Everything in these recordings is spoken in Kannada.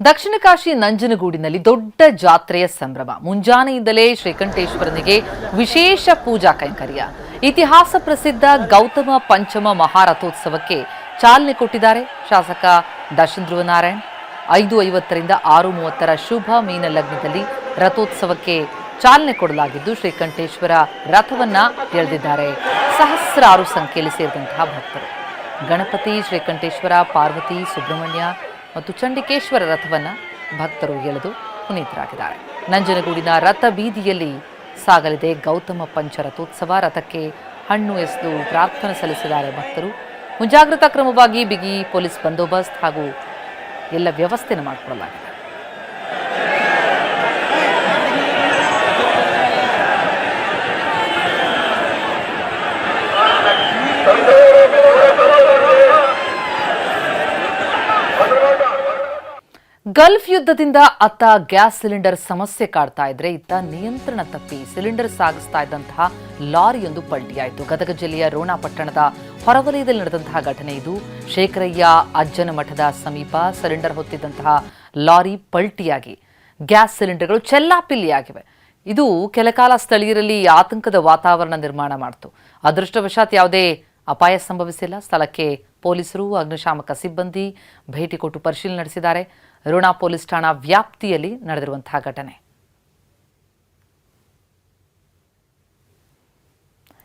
ದಕ್ಷಿಣ ಕಾಶಿ ನಂಜನಗೂಡಿನಲ್ಲಿ ದೊಡ್ಡ ಜಾತ್ರೆಯ ಸಂಭ್ರಮ. ಮುಂಜಾನೆಯಿಂದಲೇ ಶ್ರೀಕಂಠೇಶ್ವರನಿಗೆ ವಿಶೇಷ ಪೂಜಾ ಕೈಂಕರ್ಯ. ಇತಿಹಾಸ ಪ್ರಸಿದ್ಧ ಗೌತಮ ಪಂಚಮ ಮಹಾರಥೋತ್ಸವಕ್ಕೆ ಚಾಲನೆ ಕೊಟ್ಟಿದ್ದಾರೆ ಶಾಸಕ ದರ್ಶನ್ ಧ್ರುವನಾರಾಯಣ್. 5:50ರಿಂದ 6:30 ಶುಭ ಮೀನ ಲಗ್ನದಲ್ಲಿ ರಥೋತ್ಸವಕ್ಕೆ ಚಾಲನೆ ಕೊಡಲಾಗಿದ್ದು ಶ್ರೀಕಂಠೇಶ್ವರ ರಥವನ್ನ ಎಳೆದಿದ್ದಾರೆ ಸಹಸ್ರಾರು ಸಂಖ್ಯೆಯಲ್ಲಿ ಸೇರಿದಂತಹ ಭಕ್ತರು. ಗಣಪತಿ, ಶ್ರೀಕಂಠೇಶ್ವರ, ಪಾರ್ವತಿ, ಸುಬ್ರಹ್ಮಣ್ಯ ಮತ್ತು ಚಂಡಿಕೇಶ್ವರ ರಥವನ್ನ ಭಕ್ತರು ಎಳೆದು ಪುನೀತರಾಗಿದ್ದಾರೆ. ನಂಜನಗೂಡಿನ ರಥ ಬೀದಿಯಲ್ಲಿ ಸಾಗಲಿದೆ ಗೌತಮ ಪಂಚ ರಥೋತ್ಸವ. ರಥಕ್ಕೆ ಹಣ್ಣು ಎಸೆದು ಪ್ರಾರ್ಥನೆ ಸಲ್ಲಿಸಿದ್ದಾರೆ ಭಕ್ತರು. ಮುಂಜಾಗ್ರತಾ ಕ್ರಮವಾಗಿ ಬಿಗಿ ಪೊಲೀಸ್ ಬಂದೋಬಸ್ತ್ ಹಾಗೂ ಎಲ್ಲ ವ್ಯವಸ್ಥೆಯನ್ನು ಮಾಡಿಕೊಳ್ಳಲಾಗಿದೆ. ಗಲ್ಫ್ ಯುದ್ಧದಿಂದ ಅತ್ತ ಗ್ಯಾಸ್ ಸಿಲಿಂಡರ್ ಸಮಸ್ಯೆ ಕಾಡ್ತಾ ಇದ್ರೆ ಇತ್ತ ನಿಯಂತ್ರಣ ತಪ್ಪಿ ಸಿಲಿಂಡರ್ ಸಾಗಿಸ್ತಾ ಇದ್ದಂತಹ ಲಾರಿಯೊಂದು ಪಲ್ಟಿಯಾಯಿತು. ಗದಗ ಜಿಲ್ಲೆಯ ರೋಣ ಪಟ್ಟಣದ ಹೊರವಲಯದಲ್ಲಿ ನಡೆದಂತಹ ಘಟನೆ ಇದು. ಶೇಖರಯ್ಯ ಅಜ್ಜನ ಮಠದ ಸಮೀಪ ಸಿಲಿಂಡರ್ ಹೊತ್ತಿದ್ದಂತಹ ಲಾರಿ ಪಲ್ಟಿಯಾಗಿ ಗ್ಯಾಸ್ ಸಿಲಿಂಡರ್ಗಳು ಚೆಲ್ಲಾಪಿಲ್ಲಿಯಾಗಿವೆ. ಇದು ಕೆಲಕಾಲ ಸ್ಥಳೀಯರಲ್ಲಿ ಆತಂಕದ ವಾತಾವರಣ ನಿರ್ಮಾಣ ಮಾಡಿತು. ಅದೃಷ್ಟವಶಾತ್ ಯಾವುದೇ ಅಪಾಯ ಸಂಭವಿಸಿಲ್ಲ. ಸ್ಥಳಕ್ಕೆ ಪೊಲೀಸರು, ಅಗ್ನಿಶಾಮಕ ಸಿಬ್ಬಂದಿ ಭೇಟಿ ಕೊಟ್ಟು ಪರಿಶೀಲನೆ ನಡೆಸಿದ್ದಾರೆ. ರೋಣ ಪೊಲೀಸ್ ಠಾಣಾ ವ್ಯಾಪ್ತಿಯಲ್ಲಿ ನಡೆದಿರುವಂತಹ ಘಟನೆ.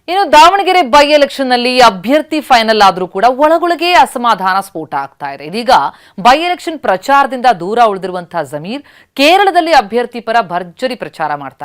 ಇನ್ನು ದಾವಣಗೆರೆ ಬೈ ಎಲೆಕ್ಷನ್ನಲ್ಲಿ ಅಭ್ಯರ್ಥಿ ಫೈನಲ್ ಆದರೂ ಕೂಡ ಒಳಗೊಳಗೆ ಅಸಮಾಧಾನ ಸ್ಫೋಟ ಆಗ್ತಾ ಇದೆ. ಇದೀಗ ಬೈ ಎಲೆಕ್ಷನ್ ಪ್ರಚಾರದಿಂದ ದೂರ ಉಳಿದಿರುವಂತಹ ಜಮೀರ್ ಕೇರಳದಲ್ಲಿ ಅಭ್ಯರ್ಥಿ ಪರ ಭರ್ಜರಿ ಪ್ರಚಾರ ಮಾಡ್ತಾರೆ.